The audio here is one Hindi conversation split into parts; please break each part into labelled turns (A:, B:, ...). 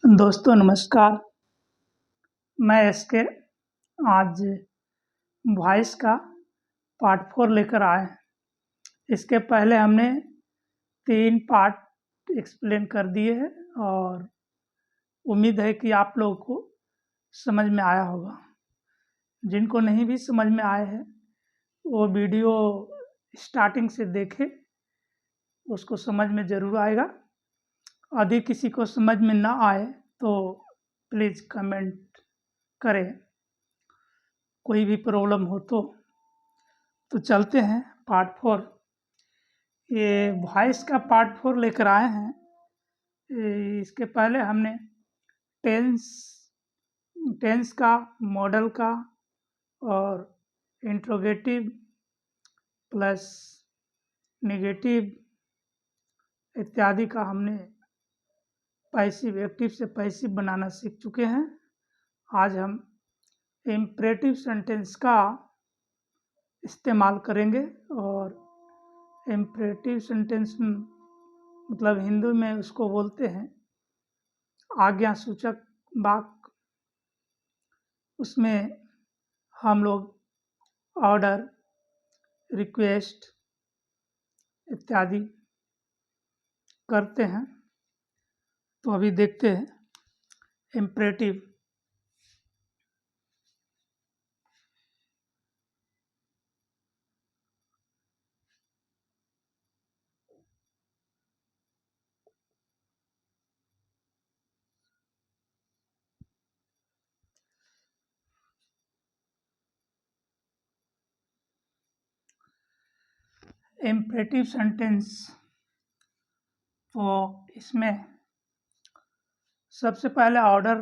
A: दोस्तों नमस्कार। मैं एसके आज वॉइस का पार्ट 4 लेकर आए हैं। इसके पहले हमने 3 पार्ट एक्सप्लेन कर दिए हैं और उम्मीद है कि आप लोगों को समझ में आया होगा। जिनको नहीं भी समझ में आए हैं वो वीडियो स्टार्टिंग से देखें, उसको समझ में ज़रूर आएगा। यदि किसी को समझ में ना आए तो प्लीज़ कमेंट करें, कोई भी प्रॉब्लम हो तो चलते हैं पार्ट 4। ये वॉइस का पार्ट 4 लेकर आए हैं। इसके पहले हमने टेंस का, मॉडल का और इंट्रोगेटिव प्लस नेगेटिव इत्यादि का हमने पैसिव एक्टिव से पैसिव बनाना सीख चुके हैं। आज हम इम्परेटिव सेंटेंस का इस्तेमाल करेंगे और इम्परेटिव सेंटेंस मतलब हिंदी में उसको बोलते हैं आज्ञा सूचक वाक्य। उसमें हम लोग ऑर्डर, रिक्वेस्ट इत्यादि करते हैं। तो अभी देखते हैं इम्परेटिव। इम्परेटिव सेंटेंस तो इसमें सबसे पहले ऑर्डर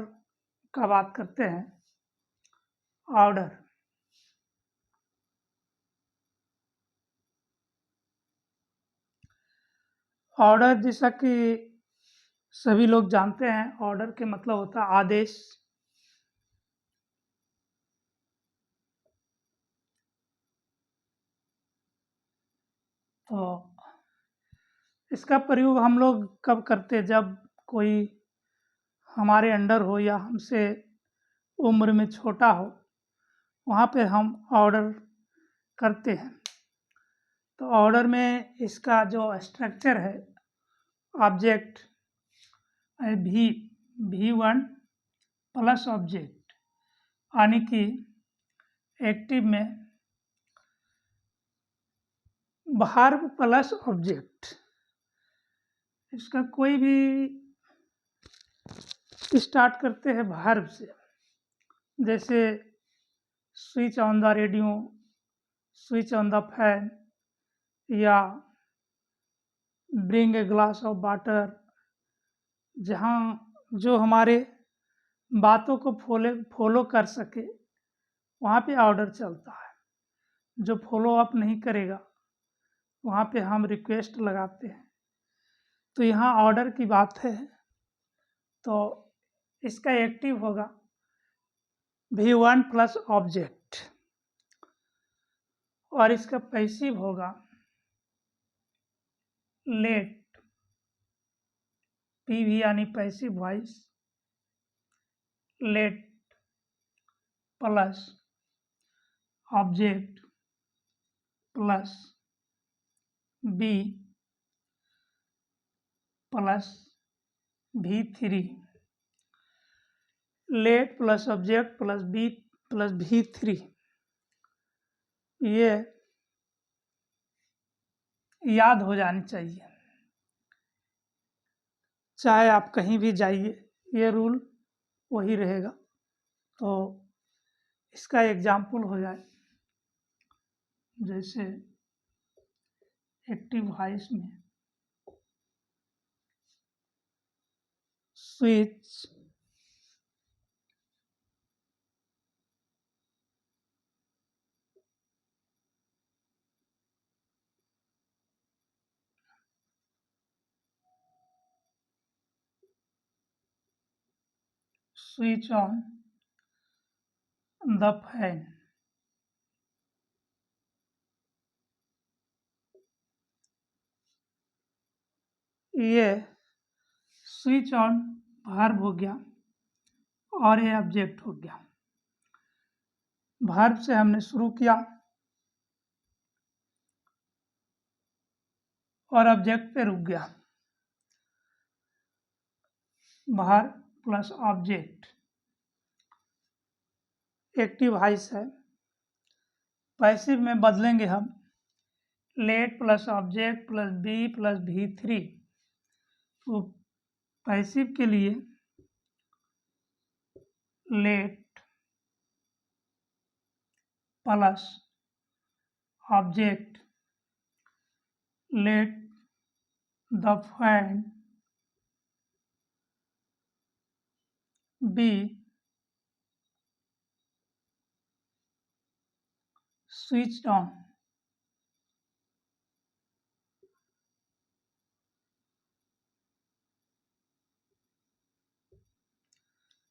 A: का बात करते हैं। ऑर्डर जैसा कि सभी लोग जानते हैं, ऑर्डर के मतलब होता है आदेश। तो इसका प्रयोग हम लोग कब करते हैं? जब कोई हमारे अंडर हो या हमसे उम्र में छोटा हो, वहाँ पे हम ऑर्डर करते हैं। तो ऑर्डर में इसका जो स्ट्रक्चर है, ऑब्जेक्ट V1 प्लस ऑब्जेक्ट, यानी कि एक्टिव में वर्ब प्लस ऑब्जेक्ट। इसका कोई भी स्टार्ट करते हैं वर्ब से, जैसे switch on the radio, switch on the fan, या bring a glass of water. जहाँ जो हमारे बातों को फॉलो कर सके वहाँ पे ऑर्डर चलता है। जो फॉलो अप नहीं करेगा वहाँ पे हम रिक्वेस्ट लगाते हैं। तो यहाँ ऑर्डर की बात है, तो इसका एक्टिव होगा V1 प्लस ऑब्जेक्ट और इसका पैसिव होगा लेट, PV यानी passive voice, late plus object plus B plus V3। Let plus object plus B plus V3, ये याद हो जानी चाहिए। चाहे आप कहीं भी जाइए, ये रूल वही रहेगा। तो इसका एग्जाम्पल हो जाए, जैसे एक्टिव वॉइस में स्विच ऑन द फैन। ये स्विच ऑन वर्ब हो गया और ये ऑब्जेक्ट हो गया। वर्ब से हमने शुरू किया और ऑब्जेक्ट पे रुक गया। Verb plus object active voice है। पैसिव में बदलेंगे हम, let plus object plus be plus V3। तो पैसिव के लिए let plus object let the fan be switched on।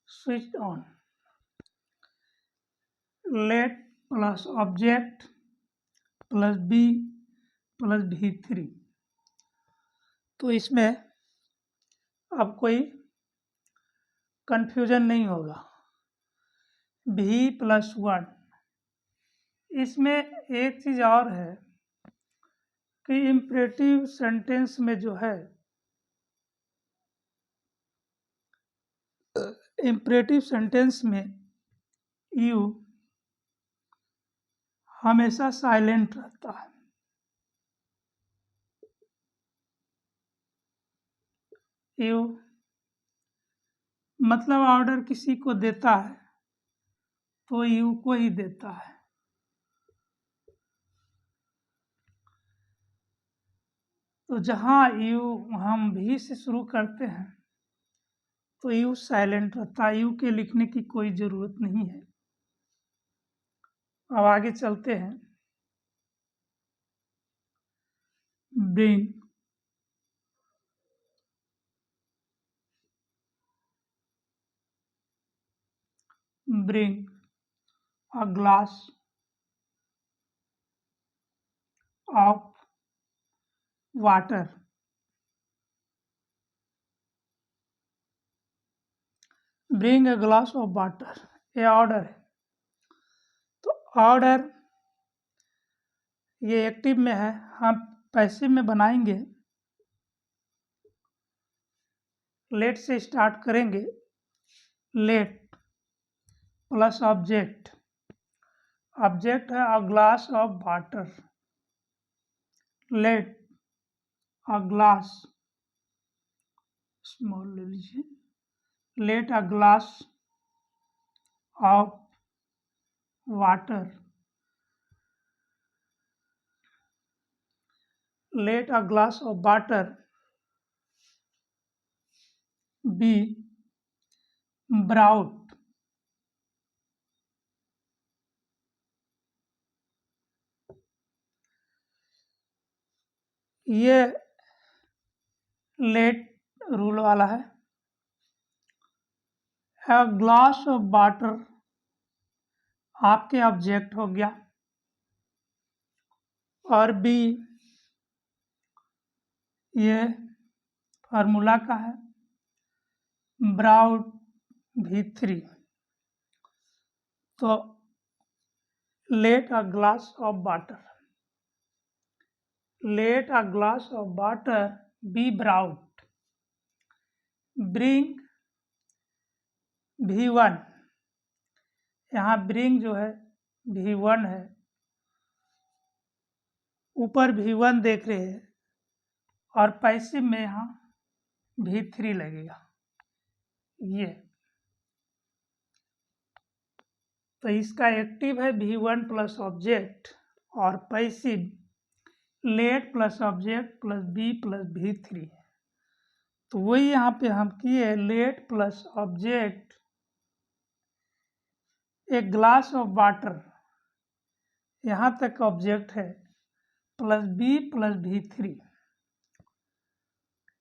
A: switched on let plus object plus be plus V3। तो इसमें अब कोई कंफ्यूजन नहीं होगा। V+1। इसमें एक चीज और है कि इम्परेटिव सेंटेंस में जो है, इम्परेटिव सेंटेंस में यू हमेशा साइलेंट रहता है। यू मतलब ऑर्डर किसी को देता है तो यू को ही देता है। तो जहाँ यू हम भी से शुरू करते हैं तो यू साइलेंट रहता है, यू के लिखने की कोई जरूरत नहीं है। अब आगे चलते हैं। Bring bring a glass of water. Bring a glass of water, ये ऑर्डर है। तो ऑर्डर ये एक्टिव में है, हम पैसिव में बनाएंगे। लेट से स्टार्ट करेंगे। लेट प्लस ऑब्जेक्ट, ऑब्जेक्ट है a glass of water. Let a glass, small ले लीजिए, let a glass of water, let a glass of water be brought. ये लेट रूल वाला है। अ ग्लास ऑफ वाटर आपके ऑब्जेक्ट हो गया और बी ये फार्मूला का है, ब्राउट V3। तो let a glass of water, let a glass of water be brought. Bring V1, यहाँ ब्रिंग जो है V1 है, ऊपर V1 देख रहे हैं और पैसिव में यहाँ V3 लगेगा। ये तो इसका एक्टिव है V1 प्लस ऑब्जेक्ट और passive let plus object plus be plus V3। तो वही यहाँ पे हम किए, लेट प्लस ऑब्जेक्ट एक ग्लास ऑफ वाटर, यहाँ तक ऑब्जेक्ट है, प्लस बी प्लस V3।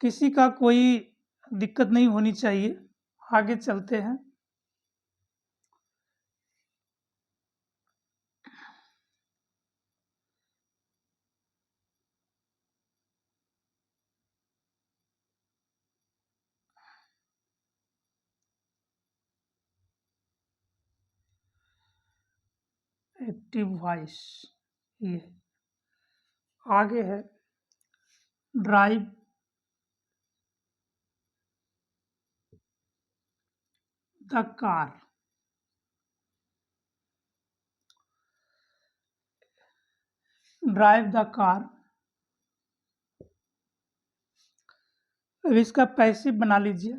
A: किसी का कोई दिक्कत नहीं होनी चाहिए। आगे चलते हैं। Active voice. ये आगे है drive the car. Drive the car, अब इसका पैसिव बना लीजिए।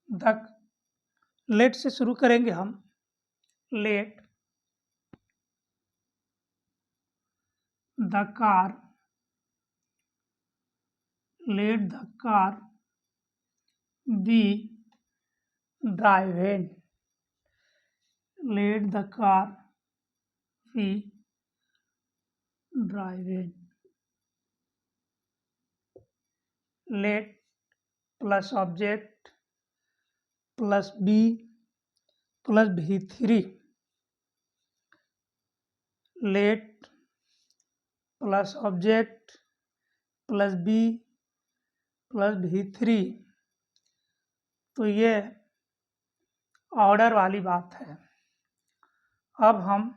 A: द लेट से शुरू करेंगे हम। Let the car, let the car be driven, let the car be driven. Let plus object plus be plus V3, let plus object plus be plus V3। तो ये ऑर्डर वाली बात है। अब हम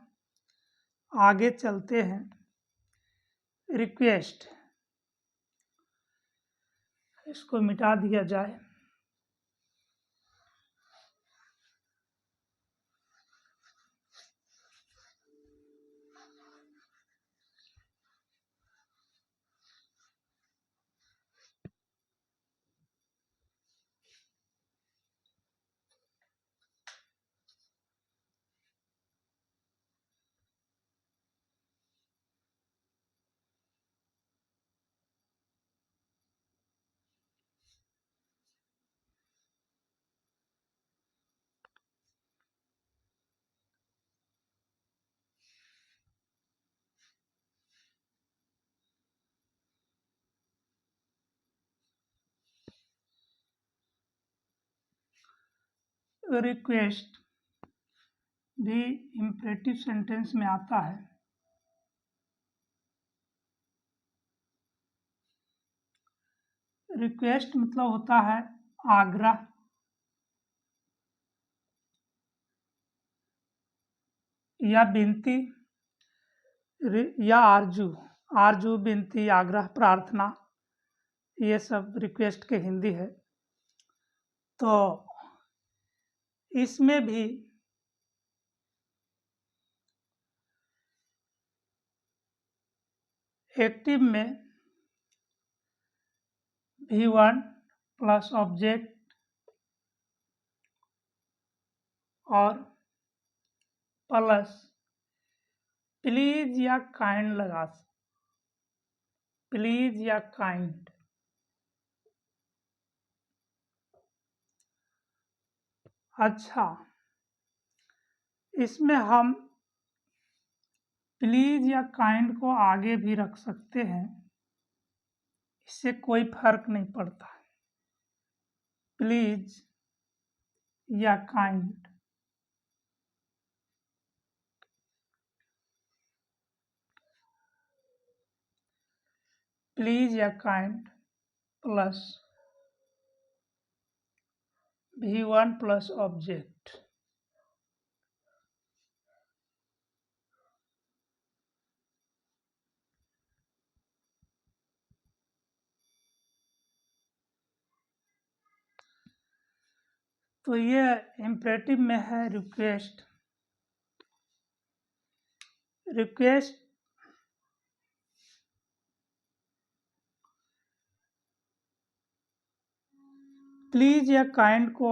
A: आगे चलते हैं। रिक्वेस्ट, इसको मिटा दिया जाए। रिक्वेस्ट भी इम्परेटिव सेंटेंस में आता है। रिक्वेस्ट मतलब होता है आग्रह या विनती या आरजू। आरजू, विनती, आग्रह, प्रार्थना, ये सब रिक्वेस्ट के हिंदी है। तो इसमें भी एक्टिव में V1 प्लस ऑब्जेक्ट और प्लस प्लीज या काइंड लगा, प्लीज या काइंड। अच्छा, इसमें हम प्लीज या काइंड को आगे भी रख सकते हैं, इससे कोई फर्क नहीं पड़ता। प्लीज या काइंड। प्लीज या kind plus V1 plus object. तो ये इम्परेटिव में है रिक्वेस्ट। रिक्वेस्ट प्लीज या काइंड को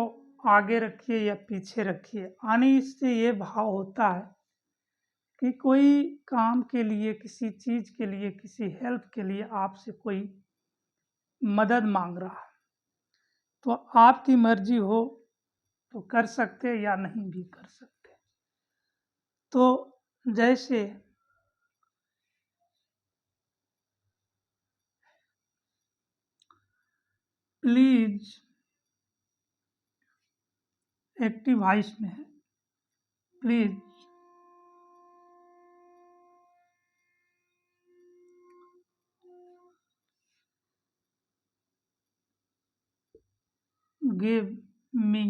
A: आगे रखिए या पीछे रखिए, यानी इससे ये भाव होता है कि कोई काम के लिए, किसी चीज के लिए, किसी हेल्प के लिए आपसे कोई मदद मांग रहा है, तो आपकी मर्जी हो तो कर सकते या नहीं भी कर सकते। तो जैसे प्लीज एक्टिव वॉइस में है, please give me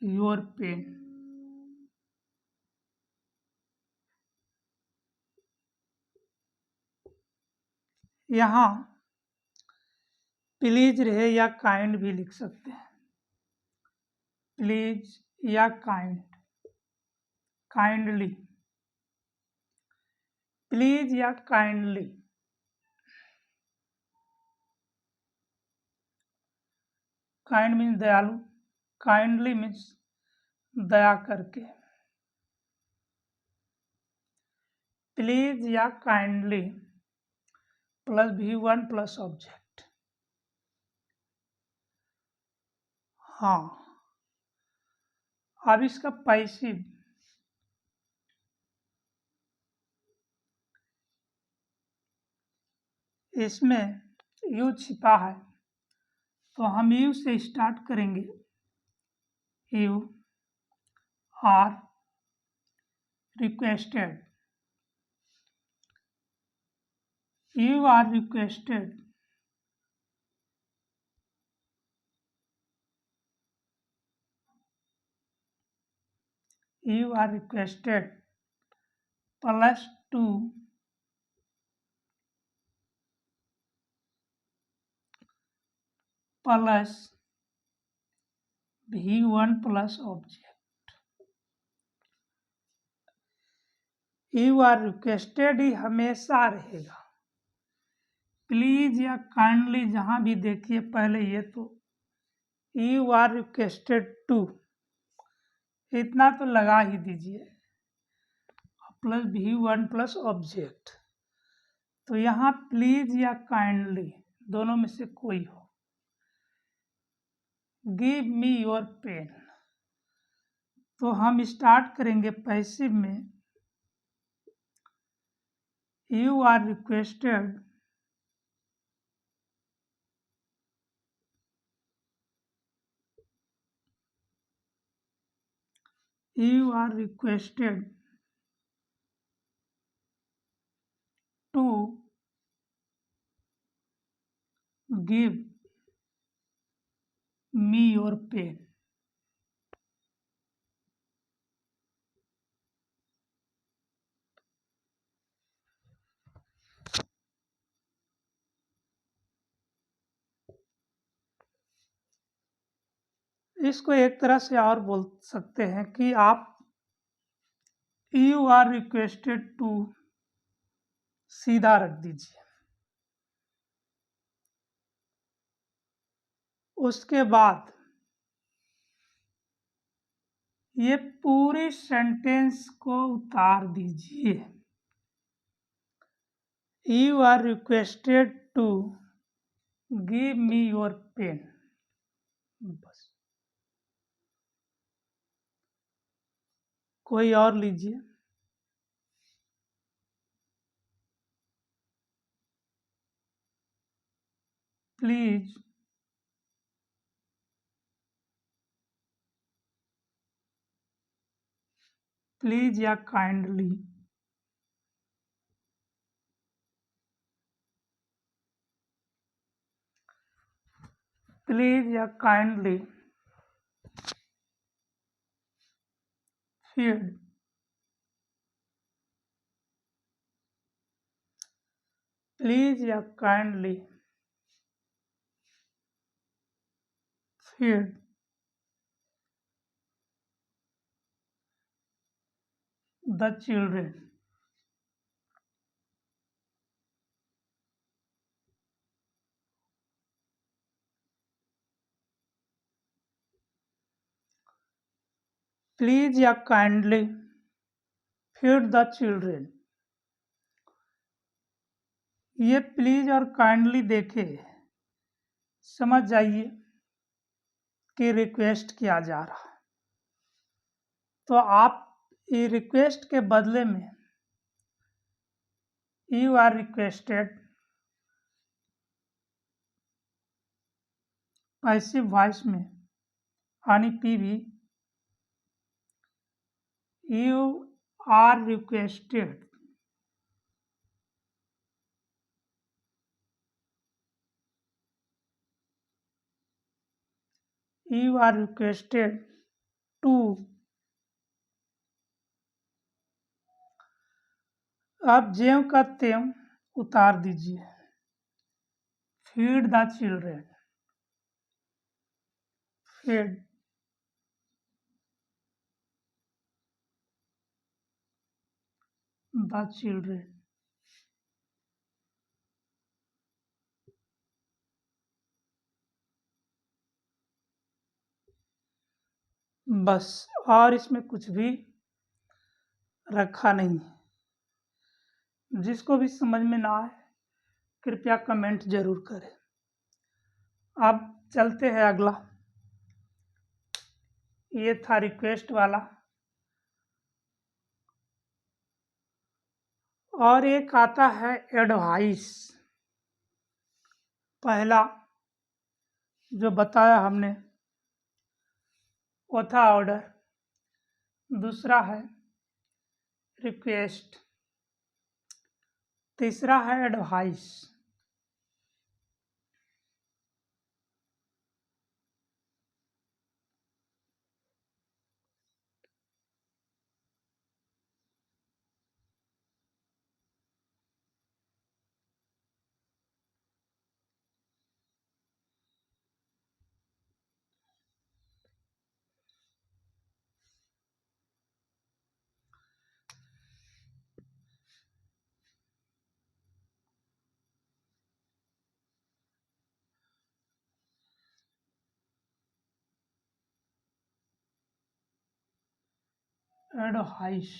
A: your pen. यहाँ प्लीज रहे या काइंड भी लिख सकते हैं। प्लीज या काइंडली, प्लीज या काइंडली। काइंड मीन्स दयालु, काइंडली मीन्स दया करके। प्लीज या kindly plus V1 plus object. हाँ, अब इसका पैसिव इसमें यू छिपा है, तो हम यू से स्टार्ट करेंगे। You are requested, you are requested you are requested plus 2 plus V1 plus object। you are requested ही हमेशा रहेगा। प्लीज या काइंडली जहां भी देखिए पहले ये तो you are requested to, इतना तो लगा ही दीजिए, प्लस V1 प्लस ऑब्जेक्ट। तो यहाँ प्लीज या काइंडली दोनों में से कोई हो। गिव मी योर पेन, तो हम स्टार्ट करेंगे पैसिव में। You are requested you are requested to give me your pen। इसको एक तरह से और बोल सकते हैं कि आप यू आर रिक्वेस्टेड टू सीधा रख दीजिए, उसके बाद ये पूरी सेंटेंस को उतार दीजिए। You are requested to give me your pen, बस। कोई और लीजिए। प्लीज प्लीज या काइंडली प्लीज या काइंडली फीड प्लीज या kindly feed the children। Please या काइंडली फीड द चिल्ड्रेन। ये प्लीज और काइंडली देखे समझ जाइए कि रिक्वेस्ट किया जा रहा है, तो आप ये रिक्वेस्ट के बदले में you are requested passive voice में यानी PV you are requested you are requested to. अब ज्यों का त्यों उतार दीजिए। Feed the children, feed the children. बस, और इसमें कुछ भी रखा नहीं है। जिसको भी समझ में ना आए कृपया कमेंट जरूर करें। अब चलते हैं अगला। ये था रिक्वेस्ट वाला, और एक आता है एडवाइस। पहला जो बताया हमने वो था ऑर्डर, दूसरा है रिक्वेस्ट, तीसरा है एडवाइस। एडवाइस,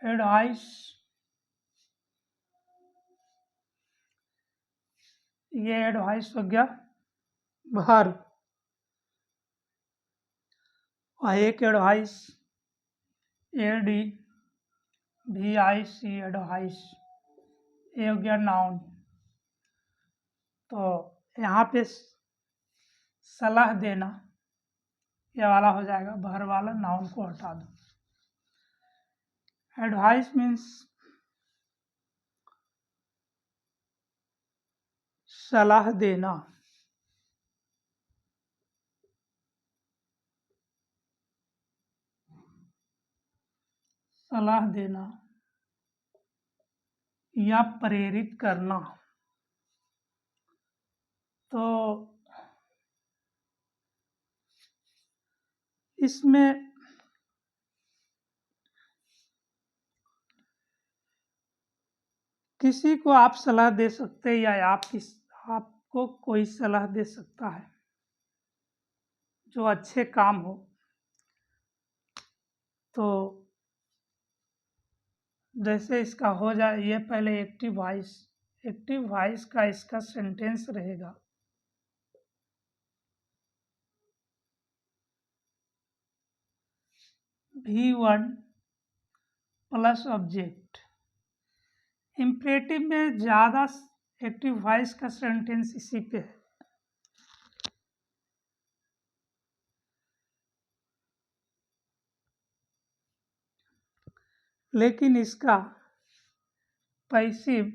A: एडवाइस ये एडवाइस हो गया वर्ब, और एक एडवाइस ADVIC एडवाइस, ये हो गया नाउन। तो यहाँ पे सलाह देना ये वाला हो जाएगा, वर्ब वाला, नाउन को हटा दो। एडवाइस मीन्स सलाह देना। सलाह देना या प्रेरित करना। तो इसमें किसी को आप सलाह दे सकते हैं या आपको कोई सलाह दे सकता है जो अच्छे काम हो। तो जैसे इसका हो जाए, ये पहले एक्टिव वॉइस का इसका सेंटेंस रहेगा। V1 plus object. इम्परेटिव में ज़्यादा एक्टिव वॉइस का सेंटेंस इसी पे है। लेकिन इसका पैसिव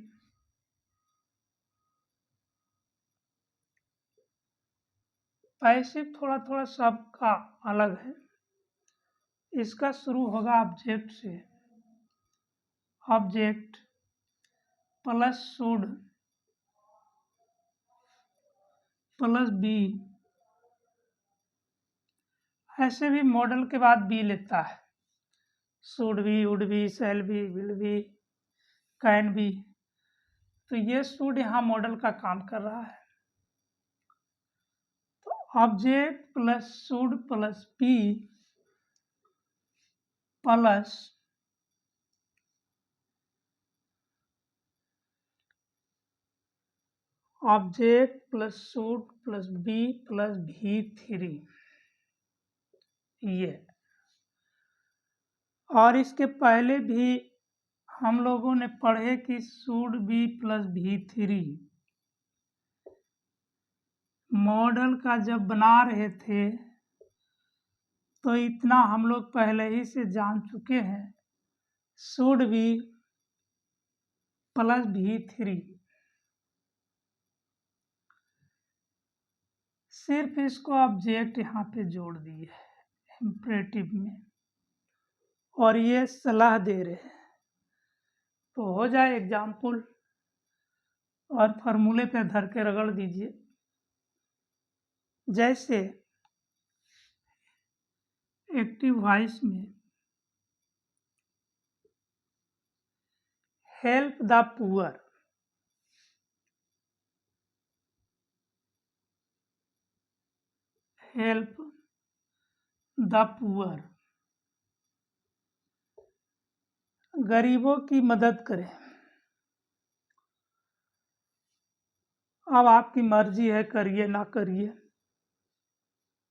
A: थोड़ा थोड़ा सबका अलग है। इसका शुरू होगा ऑब्जेक्ट से, object plus should plus be. ऐसे भी मॉडल के बाद बी लेता है, should be, would be, shall be, will be, can be. तो ये शुड यहाँ मॉडल का काम कर रहा है। तो object plus should plus be plus object plus should plus be plus V3, ये। और इसके पहले भी हम लोगों ने पढ़े कि should be plus V3 model का जब बना रहे थे तो इतना हम लोग पहले ही से जान चुके हैं। Should be plus V3। सिर्फ इसको ऑब्जेक्ट यहाँ पे जोड़ दिए इम्परेटिव में, और ये सलाह दे रहे हैं तो हो जाए एग्जाम्पल, और फॉर्मूले पे धर के रगड़ दीजिए। जैसे एक्टिव वॉइस में help the poor, help the poor, गरीबों की मदद करें। अब आपकी मर्जी है, करिए ना करिए।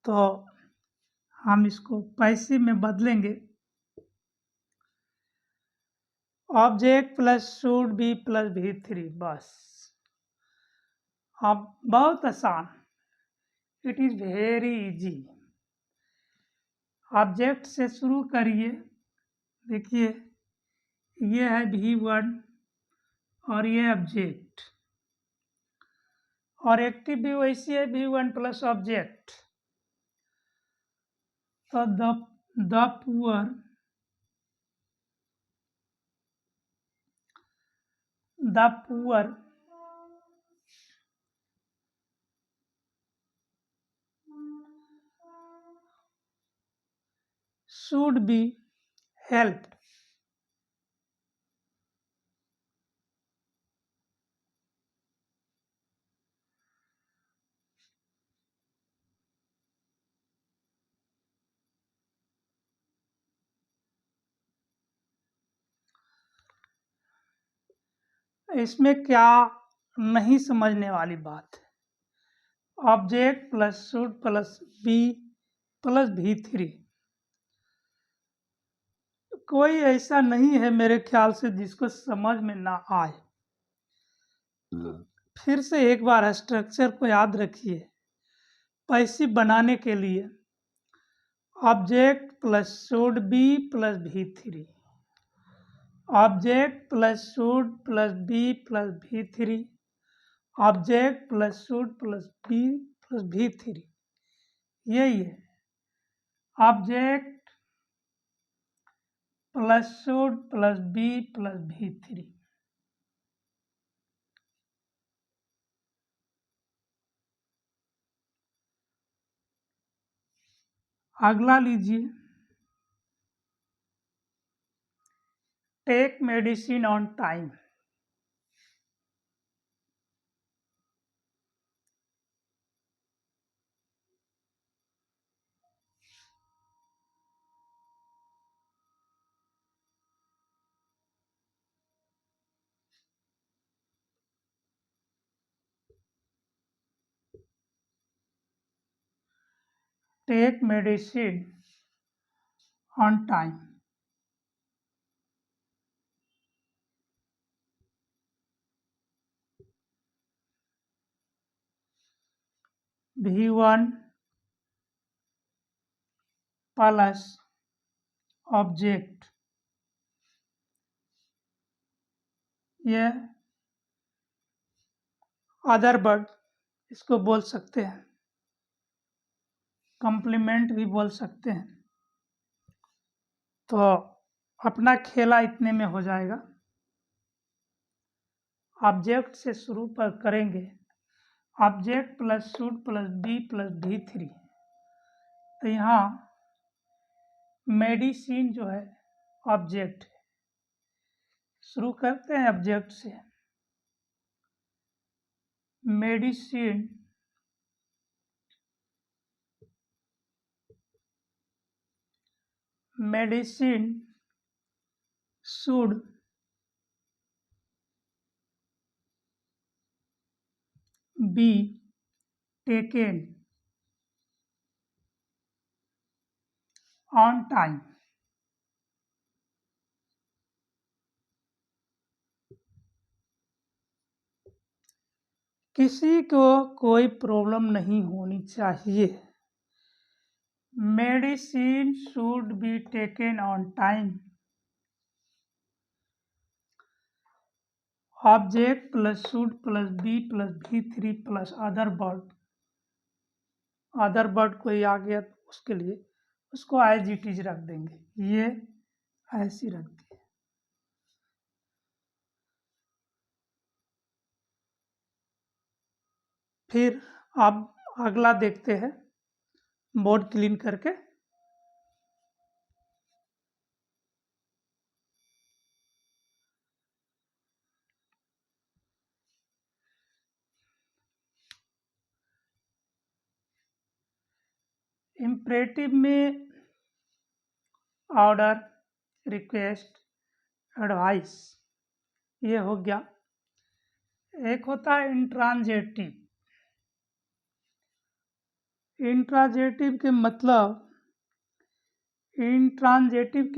A: तो हम इसको पैसे में बदलेंगे। Object plus should be plus V3, बस। अब बहुत आसान, it is very easy. Object से शुरू करिए। देखिए ये है V1 और ये ऑब्जेक्ट, और एक्टिव भी वैसी है V1 प्लस ऑब्जेक्ट। तो the poor should be helped। इसमें क्या नहीं समझने वाली बात है, object plus should plus be plus V3, कोई ऐसा नहीं है मेरे ख्याल से जिसको समझ में ना आए। फिर से एक बार स्ट्रक्चर को याद रखिए। पैसिव बनाने के लिए object plus should be plus V3, object plus should plus be plus V3, object plus should plus be plus V3, यही है object plus should plus be plus V3। अगला लीजिए, take medicine on time. Take medicine on time. V1 plus object, ये अदर वर्ड इसको बोल सकते हैं, कॉम्प्लीमेंट भी बोल सकते हैं। तो अपना खेला इतने में हो जाएगा। ऑब्जेक्ट से शुरू पर करेंगे, object plus should plus be plus V3। तो यहाँ मेडिसिन जो है ऑब्जेक्ट है। शुरू करते हैं ऑब्जेक्ट से। Medicine medicine should be taken on time. किसी को कोई प्रॉब्लम नहीं होनी चाहिए। Medicine should be taken on time. Object plus should plus be plus V3 plus other word कोई आ गया तो उसके लिए उसको एज इट इज रख देंगे, ये ऐसी रख दिए। फिर अब अगला देखते हैं बोर्ड क्लीन करके। इम्परेटिव में ऑर्डर, रिक्वेस्ट, एडवाइस, ये हो गया। एक होता है इंट्रांजेटिव। इंट्रांजेटिव के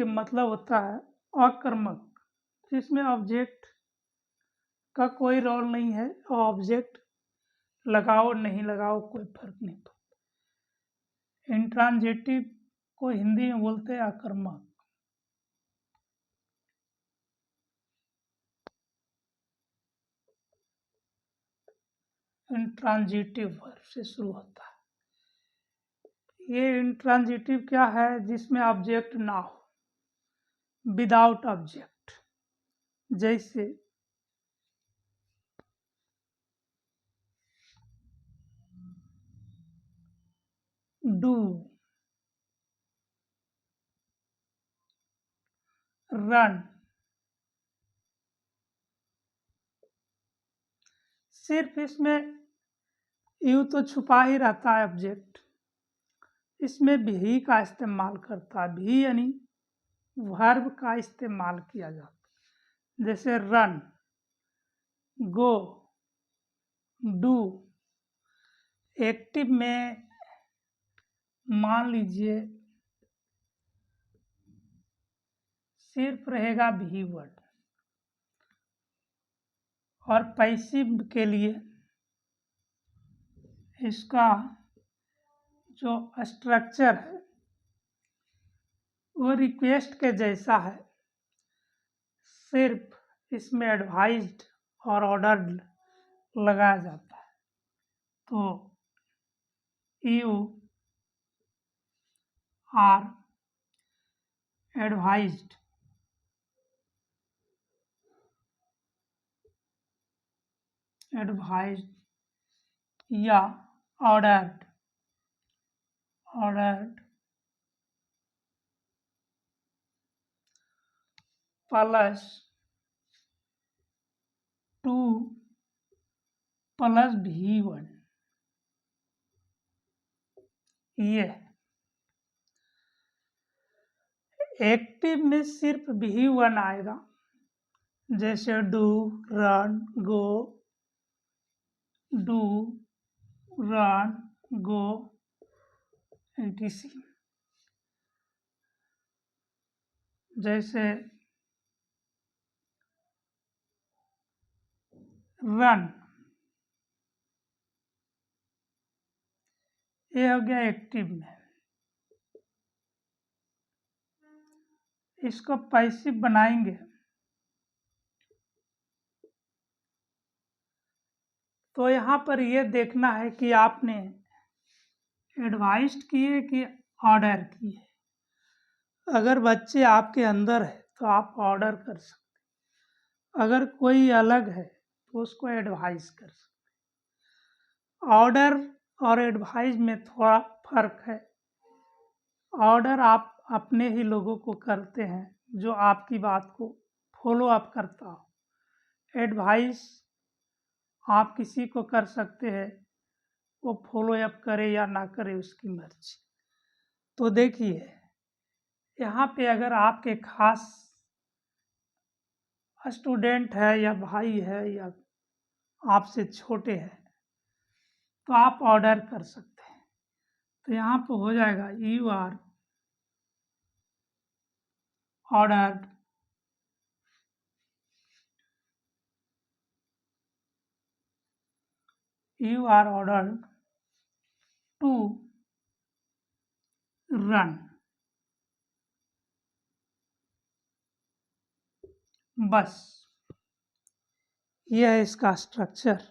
A: मतलब होता है आक्रामक, जिसमें ऑब्जेक्ट का कोई रोल नहीं है और ऑब्जेक्ट लगाओ नहीं लगाओ कोई फर्क नहीं पड़ता। इंट्रांजेटिव को हिंदी में बोलते हैं आक्रामक। इंट्रांजिटिव वर्ब से शुरू होता है। ये इंट्रांजिटिव क्या है? जिसमें ऑब्जेक्ट ना हो, विदाउट ऑब्जेक्ट। जैसे डू, रन, सिर्फ इसमें यू तो छुपा ही रहता है ऑब्जेक्ट, इसमें भी का इस्तेमाल करता है। भी यानी वर्ब का इस्तेमाल किया जाता है। जैसे रन, गो, डू। एक्टिव में मान लीजिए सिर्फ रहेगा भी वर्ड, और पैसिव के लिए इसका जो स्ट्रक्चर है वो रिक्वेस्ट के जैसा है, सिर्फ इसमें एडवाइज्ड और ऑर्डर्ड लगाया जाता है। तो यू आर एडवाइज्ड, या ordered plus two plus V1, ये एक्टिव में सिर्फ V1 आएगा। जैसे do, run, go, do, run, go, etc। जैसे रन, ये हो गया एक्टिव में। इसको पैसिव बनाएंगे तो यहाँ पर ये देखना है कि आपने एडवाइस्ड किए कि ऑर्डर किए। अगर बच्चे आपके अंदर है तो आप ऑर्डर कर सकते, अगर कोई अलग है तो उसको एडवाइस कर सकते। ऑर्डर और एडवाइस में थोड़ा फर्क है। ऑर्डर आप अपने ही लोगों को करते हैं जो आपकी बात को फॉलो अप करता हो। एडवाइस आप किसी को कर सकते हैं, वो फॉलो अप करे या ना करे उसकी मर्जी। तो देखिए यहाँ पे अगर आपके खास स्टूडेंट है या भाई है या आपसे छोटे हैं तो आप ऑर्डर कर सकते हैं। तो यहाँ पे हो जाएगा you are ordered, you are ordered to run, बस यह है इसका स्ट्रक्चर।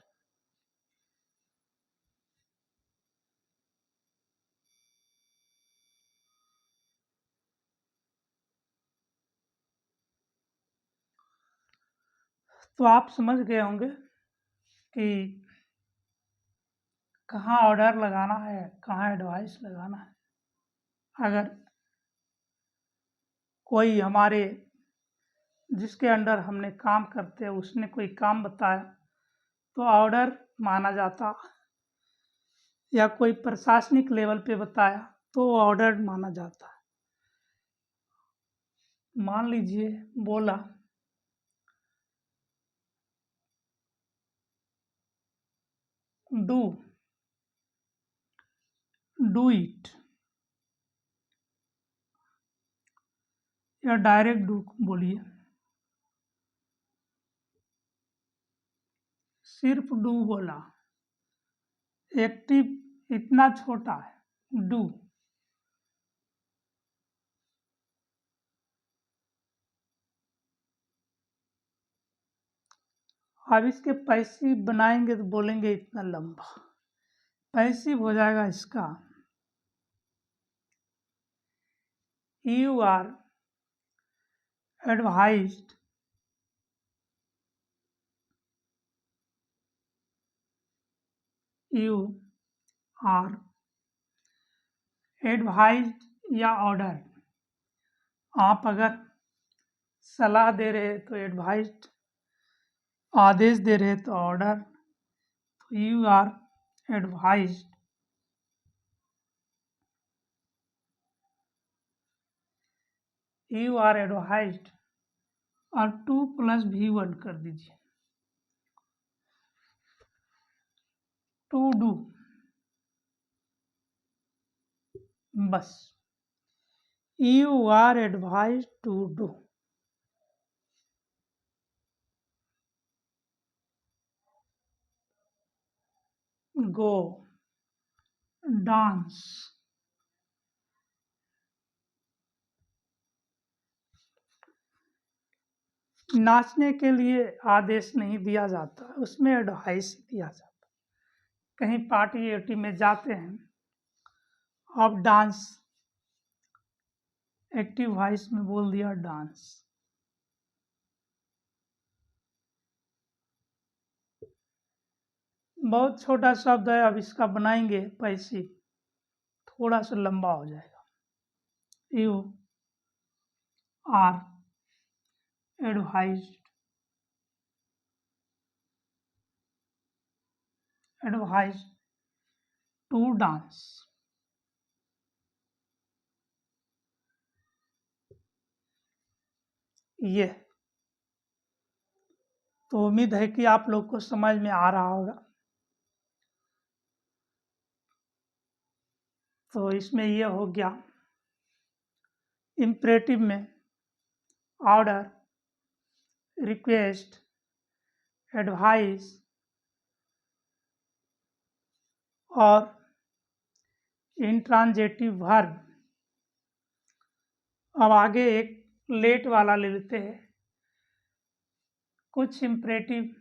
A: तो आप समझ गए होंगे कि कहाँ ऑर्डर लगाना है, कहाँ एडवाइस लगाना है। अगर कोई हमारे जिसके अंडर हमने काम करते हैं उसने कोई काम बताया तो ऑर्डर माना जाता, या कोई प्रशासनिक लेवल पे बताया तो ऑर्डर माना जाता है। मान लीजिए बोला डू इट, या डायरेक्ट डू बोलिए, सिर्फ डू बोला। एक्टिव इतना छोटा है डू। अब इसके पैसिव बनाएंगे तो बोलेंगे इतना लंबा। पैसिव हो जाएगा इसका you are advised you are advised या ऑर्डर। आप अगर सलाह दे रहे तो एडवाइज्ड, आदेश दे रहे तो ऑर्डर। तो you are advised, you are advised, और 2 + V1 कर दीजिए, टू डू, बस। You are advised to do. Go, dance. नाचने के लिए आदेश नहीं दिया जाता, उसमें एडवाइस दिया जाता। कहीं पार्टी वार्टी में जाते हैं, आप डांस, एक्टिव वॉइस में बोल दिया डांस। बहुत छोटा शब्द है, अब इसका बनाएंगे पैसिव, थोड़ा सा लंबा हो जाएगा। You are advised, advised to dance. ये तो उम्मीद है कि आप लोग को समझ में आ रहा होगा। तो इसमें ये हो गया इम्परेटिव में ऑर्डर, रिक्वेस्ट, एडवाइस और इंट्रांजेटिव वर्ब। अब आगे एक लेट वाला ले लेते हैं। कुछ इम्परेटिव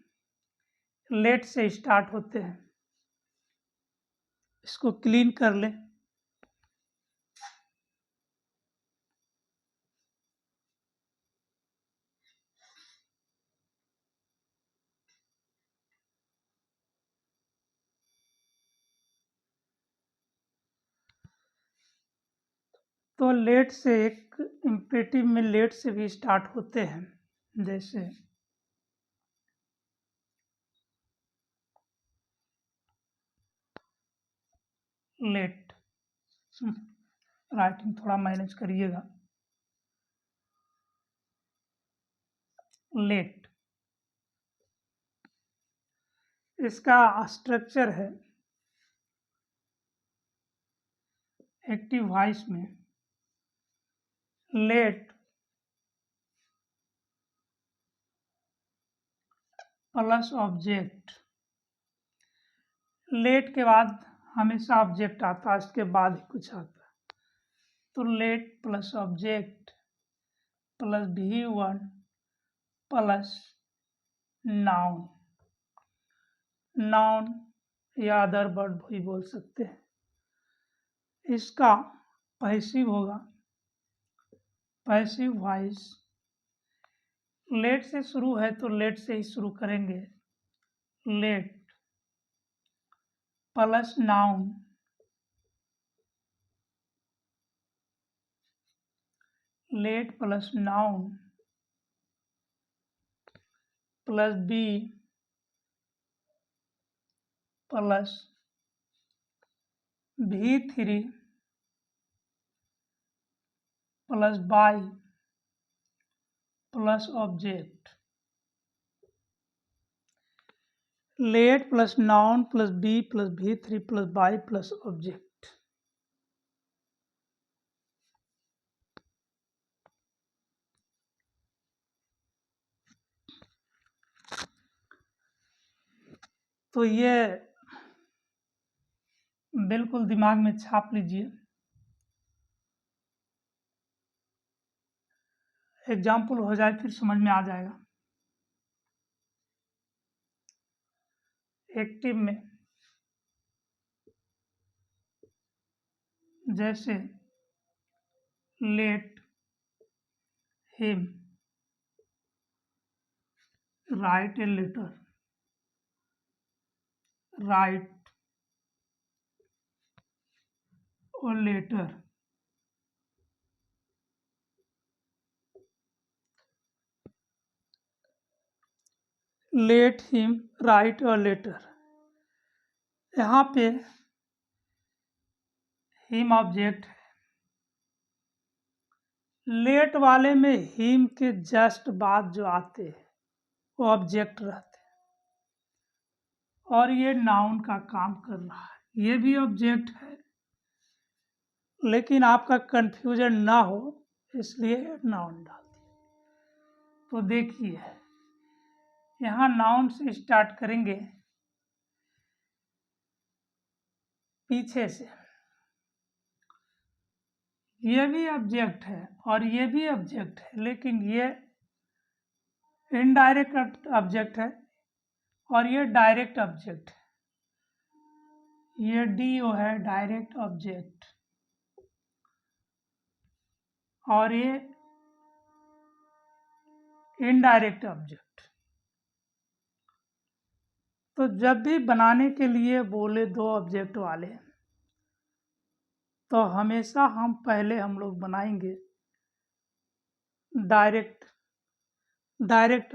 A: लेट से स्टार्ट होते हैं, इसको क्लीन कर लें। तो लेट से एक इम्परेटिव में लेट से भी स्टार्ट होते हैं, जैसे लेट। राइटिंग थोड़ा मैनेज करिएगा। लेट, इसका स्ट्रक्चर है एक्टिव वॉइस में लेट प्लस ऑब्जेक्ट। लेट के बाद हमेशा ऑब्जेक्ट आता है, इसके बाद ही कुछ आता है। तो late plus object plus V1 plus noun. Noun या अदर वर्ड भी बोल सकते हैं। इसका पैसिव होगा, पैसिव वॉइस। लेट से शुरू है तो लेट से ही शुरू करेंगे। Let plus noun let plus noun plus be plus V3 plus by plus object. Let plus noun plus be plus V3 plus by plus object. तो ये बिल्कुल दिमाग में छाप लीजिए। एग्जाम्पल हो जाए फिर समझ में आ जाएगा। एक्टिव में जैसे let him write a letter, write or later, let him write a letter। यहाँ पे हिम ऑब्जेक्ट है, लेट वाले में हिम के जस्ट बाद जो आते हैं वो ऑब्जेक्ट रहते हैं, और ये नाउन का काम कर रहा है। ये भी ऑब्जेक्ट है, लेकिन आपका कंफ्यूजन ना हो इसलिए नाउन डाल दिया। तो देखिए यहाँ नाउन से स्टार्ट करेंगे पीछे से। ये भी ऑब्जेक्ट है और ये भी ऑब्जेक्ट है, लेकिन ये इनडायरेक्ट ऑब्जेक्ट है और ये डायरेक्ट ऑब्जेक्ट है। ये DO है, डायरेक्ट ऑब्जेक्ट, और ये इनडायरेक्ट ऑब्जेक्ट। तो जब भी बनाने के लिए बोले दो ऑब्जेक्ट वाले, तो हमेशा हम लोग बनाएंगे डायरेक्ट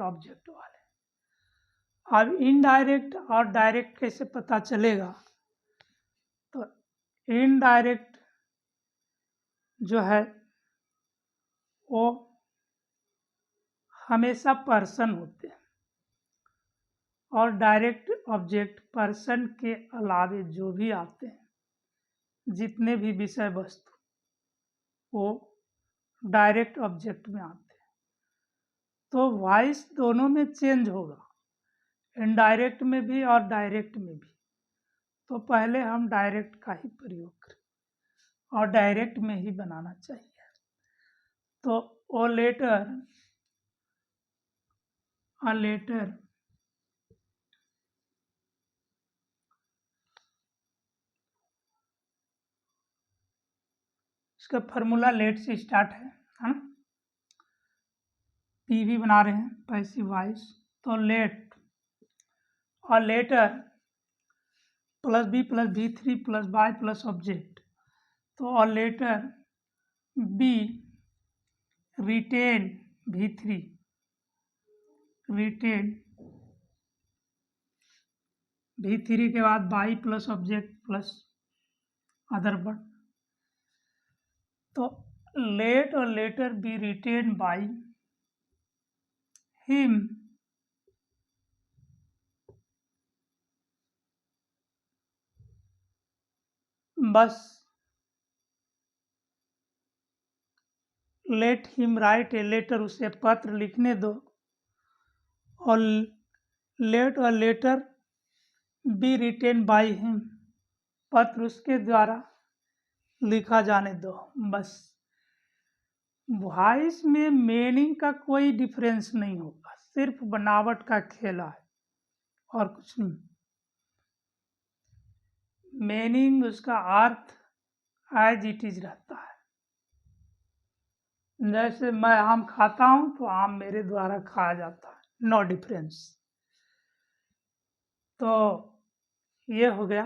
A: ऑब्जेक्ट वाले। अब इनडायरेक्ट और डायरेक्ट कैसे पता चलेगा? तो इनडायरेक्ट जो है वो हमेशा पर्सन होते हैं, और डायरेक्ट ऑब्जेक्ट पर्सन के अलावे जो भी आते हैं, जितने भी विषय वस्तु, वो डायरेक्ट ऑब्जेक्ट में आते हैं। तो वॉइस दोनों में चेंज होगा, इनडायरेक्ट में भी और डायरेक्ट में भी। तो पहले हम डायरेक्ट का ही प्रयोग करें और डायरेक्ट में ही बनाना चाहिए। तो ओ लेटर, अ लेटर इसका फॉर्मूला लेट से स्टार्ट है ना। PV बना रहे हैं पैसिव वॉइस, तो लेट और letter plus B plus V3 plus by plus object. तो और letter B retain V3, retain V3 के बाद by plus object plus other word. तो लेट और letter be written by him बस let him write a letter, उसे पत्र लिखने दो, और लेट और letter be written by him, पत्र उसके द्वारा लिखा जाने दो। बस वॉइस में मीनिंग का कोई डिफरेंस नहीं होगा, सिर्फ बनावट का खेला है और कुछ नहीं। मीनिंग, उसका अर्थ एज इट इज रहता है। जैसे मैं आम खाता हूं तो आम मेरे द्वारा खाया जाता है, नो डिफरेंस। तो ये हो गया।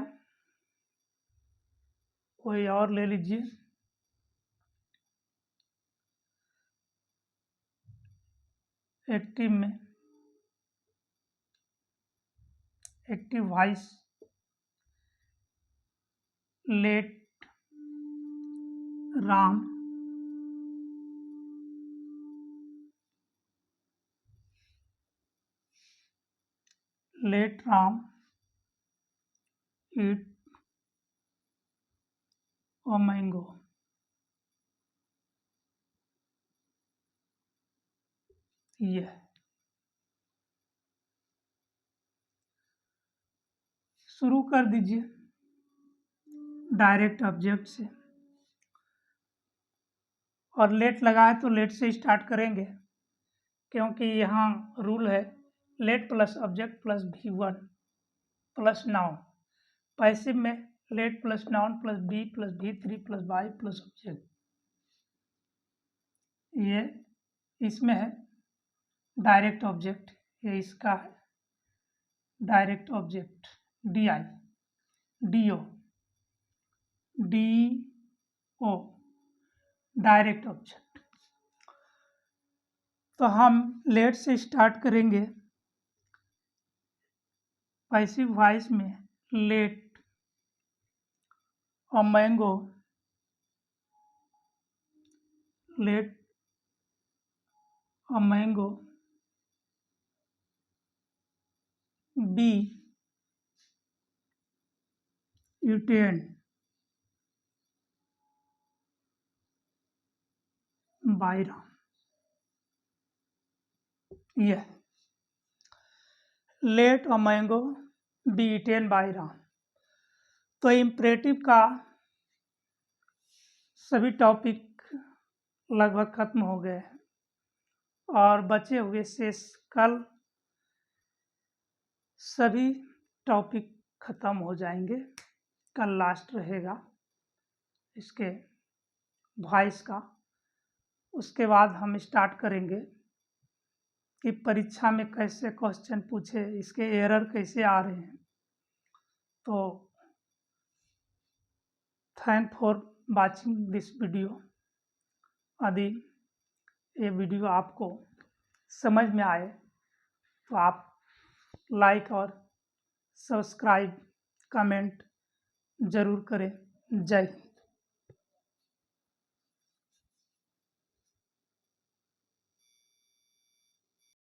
A: कोई और ले लीजिए। एक्टिव में active voice, let Ram, let Ram eat a mango। ये शुरू कर दीजिए डायरेक्ट ऑब्जेक्ट से, और लेट लगा है तो लेट से स्टार्ट करेंगे, क्योंकि यहाँ रूल है let plus object plus V1 plus noun. Passive में let plus noun plus be plus V3 plus by plus object. ये इसमें है डायरेक्ट ऑब्जेक्ट, ये इसका है direct object DI DO DO direct object. तो हम लेट से स्टार्ट करेंगे। पैसिव वॉइस में लेट और मैंगो, लेट और mango be eaten by Ram. यह लेट और mango be eaten by Ram. तो इम्परेटिव का सभी टॉपिक लगभग खत्म हो गए और बचे हुए शेष कल सभी टॉपिक खत्म हो जाएंगे। कल लास्ट रहेगा इसके वॉइस का। उसके बाद हम स्टार्ट करेंगे कि परीक्षा में कैसे क्वेश्चन पूछे, इसके एरर कैसे आ रहे हैं। तो thank for watching this video. यदि ये वीडियो आपको समझ में आए तो आप लाइक और सब्सक्राइब कमेंट ज़रूर करें। जय हिंद।